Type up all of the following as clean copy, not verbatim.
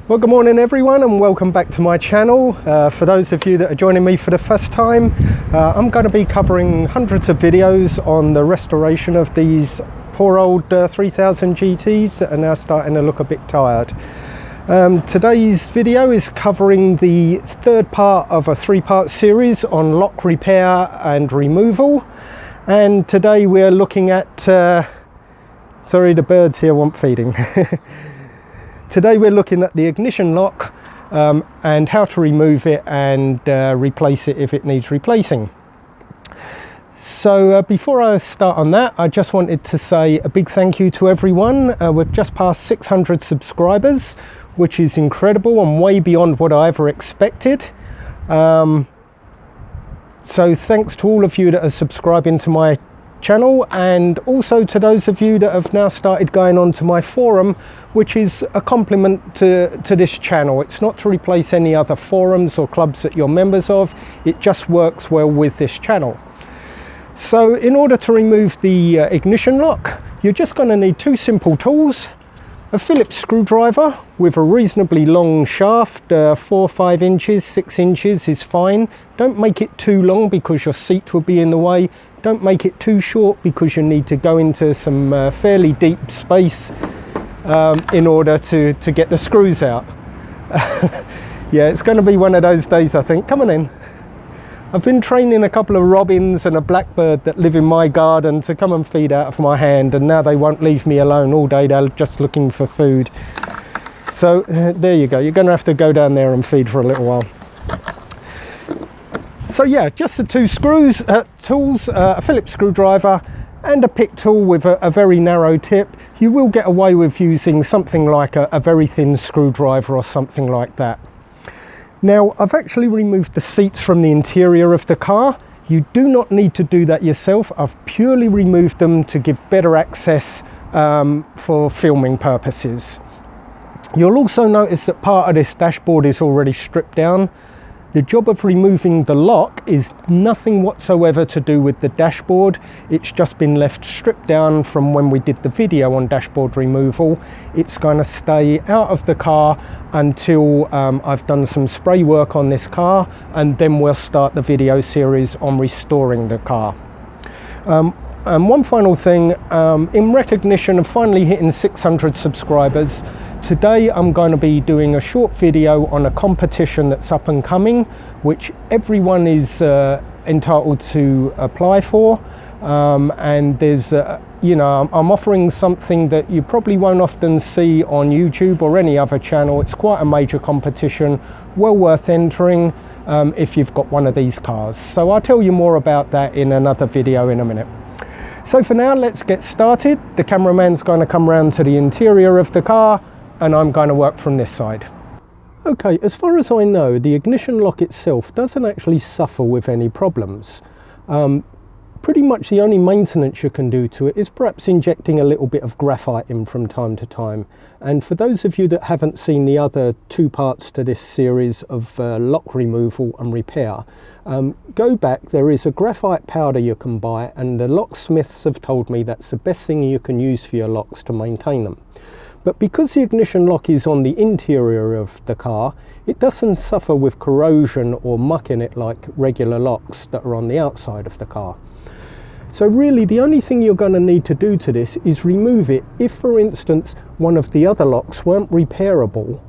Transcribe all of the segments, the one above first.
Well, good morning everyone and welcome back to my channel. For those of you that are joining me for the first time, I'm going to be covering hundreds of videos on the restoration of these poor old 3000 GTs that are now starting to look a bit tired. Today's video is covering the third part of a three-part series on lock repair and removal, and today we're looking at sorry, the birds here want feeding. Today we're looking at the ignition lock and how to remove it and replace it if it needs replacing. So before I start on that, I just wanted to say a big thank you to everyone. We've just passed 600 subscribers, which is incredible and way beyond what I ever expected. So thanks to all of you that are subscribing to my channel, and also to those of you that have now started going on to my forum, which is a complement to this channel. It's not to replace any other forums or clubs that you're members of, it just works well with this channel. So in order to remove the ignition lock, you're just going to need two simple tools: a Phillips screwdriver with a reasonably long shaft, 4 or 5 inches, 6 inches is fine. Don't make it too long because your seat will be in the way. Don't make it too short because you need to go into some fairly deep space in order to get the screws out. Yeah, it's going to be one of those days, I think. Come on in. I've been training a couple of robins and a blackbird that live in my garden to come and feed out of my hand, and now they won't leave me alone all day. They're just looking for food. So there you go. You're going to have to go down there and feed for a little while. So yeah, just the two tools, a Phillips screwdriver and a pick tool with a very narrow tip. You will get away with using something like a very thin screwdriver or something like that. Now, I've actually removed the seats from the interior of the car. You do not need to do that yourself. I've purely removed them to give better access for filming purposes. You'll also notice that part of this dashboard is already stripped down. The job of removing the lock is nothing whatsoever to do with the dashboard. It's just been left stripped down from when we did the video on dashboard removal. It's going to stay out of the car until I've done some spray work on this car, and then we'll start the video series on restoring the car. And one final thing, in recognition of finally hitting 600 subscribers, today I'm going to be doing a short video on a competition that's up and coming, which everyone is entitled to apply for. And there's, you know, I'm offering something that you probably won't often see on YouTube or any other channel. It's quite a major competition, well worth entering if you've got one of these cars. So I'll tell you more about that in another video in a minute. So for now, let's get started. The cameraman's going to come round to the interior of the car and I'm going to work from this side. Okay, as far as I know, the ignition lock itself doesn't actually suffer with any problems. Pretty much the only maintenance you can do to it is perhaps injecting a little bit of graphite in from time to time. And for those of you that haven't seen the other two parts to this series of lock removal and repair, go back. There is a graphite powder you can buy, and the locksmiths have told me that's the best thing you can use for your locks to maintain them. But because the ignition lock is on the interior of the car, it doesn't suffer with corrosion or muck in it like regular locks that are on the outside of the car. So really the only thing you're going to need to do to this is remove it. If, for instance, one of the other locks weren't repairable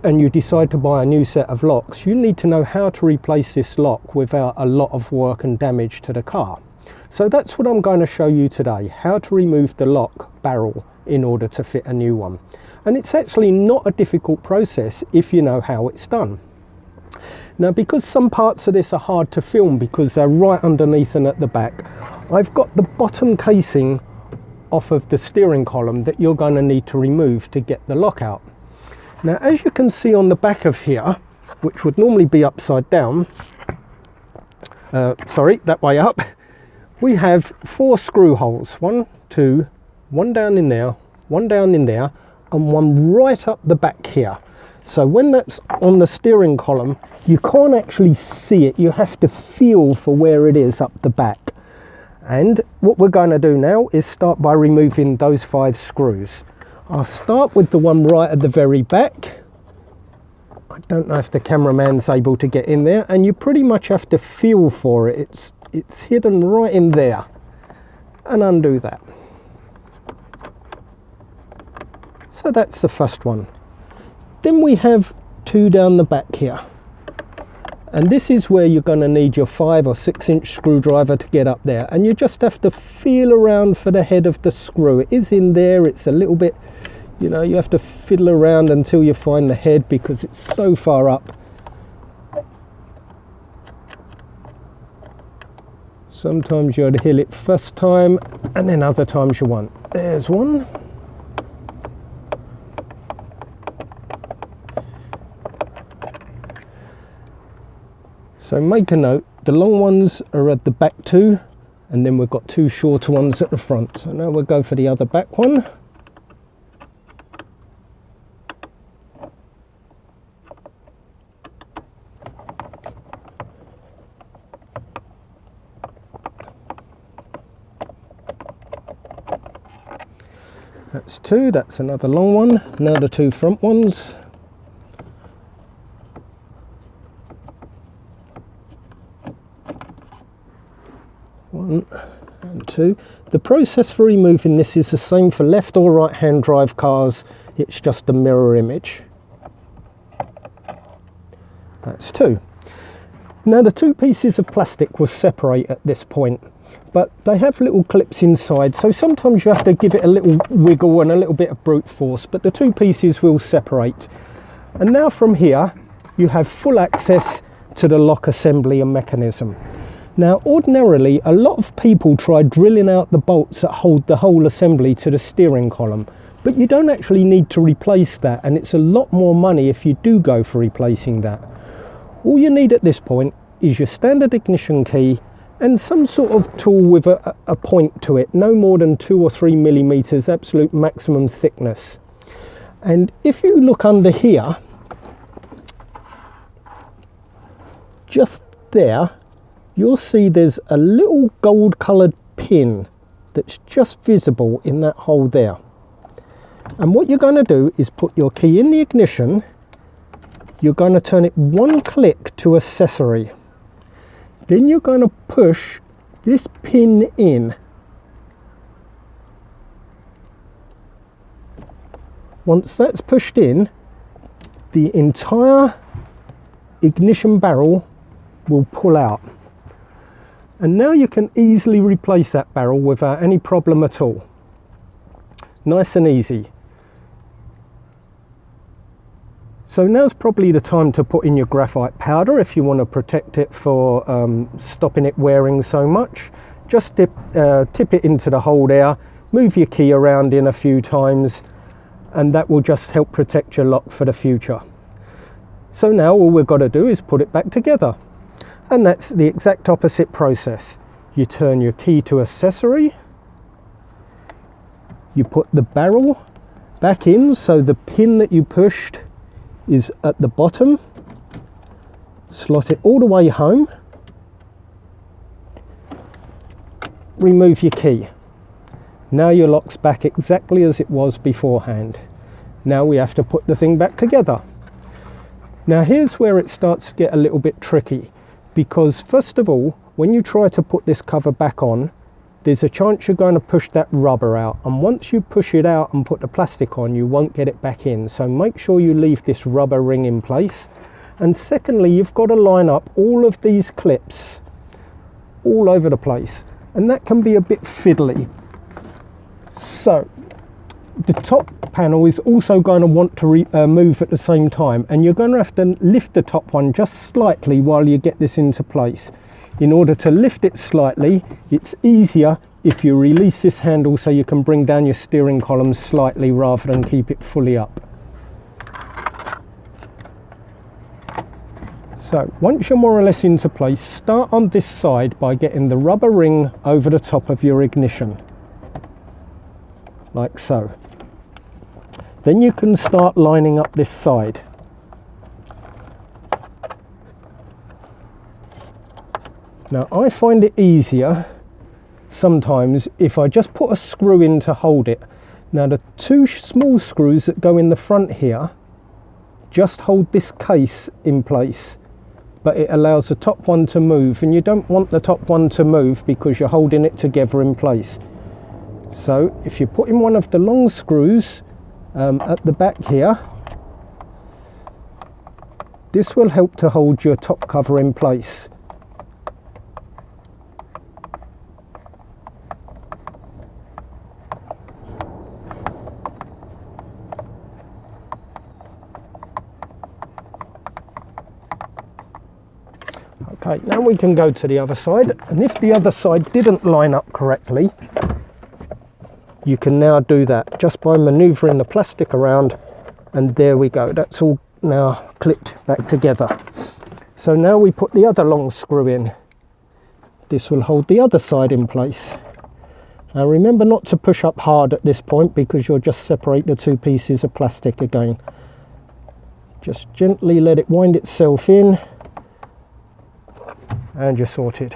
and you decide to buy a new set of locks, you need to know how to replace this lock without a lot of work and damage to the car. So that's what I'm going to show you today, how to remove the lock barrel in order to fit a new one. And it's actually not a difficult process if you know how it's done. Now, because some parts of this are hard to film because they're right underneath and at the back, I've got the bottom casing off of the steering column that you're going to need to remove to get the lock out. Now, as you can see on the back of here, which would normally be upside down, sorry, that way up, we have 4 screw holes. 1, 2, 1 down in there, 1 down in there, and 1 right up the back here. So when that's on the steering column, you can't actually see it. You have to feel for where it is up the back. And what we're going to do now is start by removing those 5 screws. I'll start with the one right at the very back. I don't know if the cameraman's able to get in there, and you pretty much have to feel for it. It's hidden right in there. And undo that. So that's the first one. Then we have two down the back here. And this is where you're going to need your 5 or 6 inch screwdriver to get up there. And you just have to feel around for the head of the screw. It is in there, it's a little bit, you know, you have to fiddle around until you find the head because it's so far up. Sometimes you'd hit it first time and then other times you won't. There's one. So make a note, the long ones are at the back two, and then we've got 2 shorter ones at the front. So now we'll go for the other back one. That's 2, that's another long one. Now the 2 front ones. One and 2. The process for removing this is the same for left or right hand drive cars, it's just a mirror image. That's 2. Now the 2 pieces of plastic will separate at this point, but they have little clips inside, so sometimes you have to give it a little wiggle and a little bit of brute force, but the 2 pieces will separate. And now from here you have full access to the lock assembly and mechanism. Now ordinarily a lot of people try drilling out the bolts that hold the whole assembly to the steering column, but you don't actually need to replace that, and it's a lot more money if you do go for replacing that. All you need at this point is your standard ignition key and some sort of tool with a point to it, no more than 2 or 3 millimeters, absolute maximum thickness. And if you look under here, just there, you'll see there's a little gold coloured pin that's just visible in that hole there. And what you're going to do is put your key in the ignition. You're going to turn it 1 click to accessory. Then you're going to push this pin in. Once that's pushed in, the entire ignition barrel will pull out. And now you can easily replace that barrel without any problem at all. Nice and easy. So now's probably the time to put in your graphite powder if you want to protect it for stopping it wearing so much. Just tip it into the hole there, move your key around in a few times, and that will just help protect your lock for the future. So now all we've got to do is put it back together. And that's the exact opposite process. You turn your key to accessory, you put the barrel back in so the pin that you pushed is at the bottom, slot it all the way home, remove your key. Now your lock's back exactly as it was beforehand. Now we have to put the thing back together. Now here's where it starts to get a little bit tricky, because first of all, when you try to put this cover back on, there's a chance you're going to push that rubber out, and once you push it out and put the plastic on, you won't get it back in. So make sure you leave this rubber ring in place. And secondly, you've got to line up all of these clips all over the place, and that can be a bit fiddly. So the top panel is also going to want to move at the same time, and you're going to have to lift the top one just slightly while you get this into place. In order to lift it slightly, it's easier if you release this handle so you can bring down your steering column slightly rather than keep it fully up. So once you're more or less into place, start on this side by getting the rubber ring over the top of your ignition, like so. Then you can start lining up this side. Now I find it easier sometimes if I just put a screw in to hold it. Now the 2 small screws that go in the front here just hold this case in place, but it allows the top one to move, and you don't want the top one to move because you're holding it together in place. So if you put in one of the long screws at the back here, this will help to hold your top cover in place. Okay, now we can go to the other side, and if the other side didn't line up correctly, you can now do that just by manoeuvring the plastic around, and there we go, that's all now clipped back together. So now we put the other long screw in. This will hold the other side in place. Now remember not to push up hard at this point because you'll just separate the two pieces of plastic again. Just gently let it wind itself in, and you're sorted.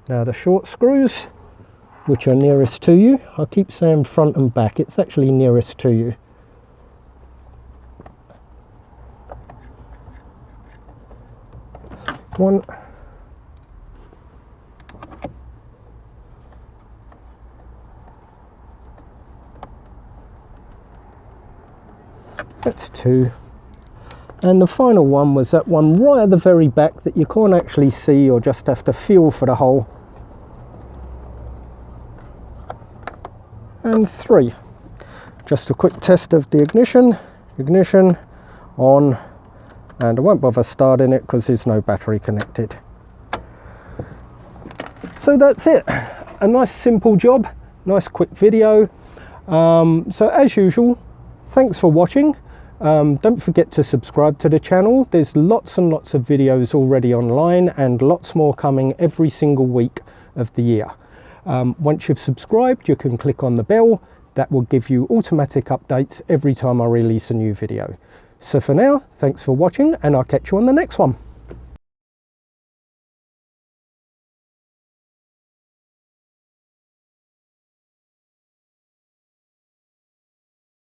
Now the short screws, which are nearest to you, I keep saying front and back, it's actually nearest to you. One, that's two, and the final one was that one right at the very back that you can't actually see, or just have to feel for the hole. And three. Just a quick test of the ignition on, and I won't bother starting it because there's no battery connected. So that's it, a nice simple job, nice quick video. So as usual, thanks for watching. Don't forget to subscribe to the channel. There's lots and lots of videos already online, and lots more coming every single week of the year. Once you've subscribed, you can click on the bell. That will give you automatic updates every time I release a new video. So for now, thanks for watching, and I'll catch you on the next one.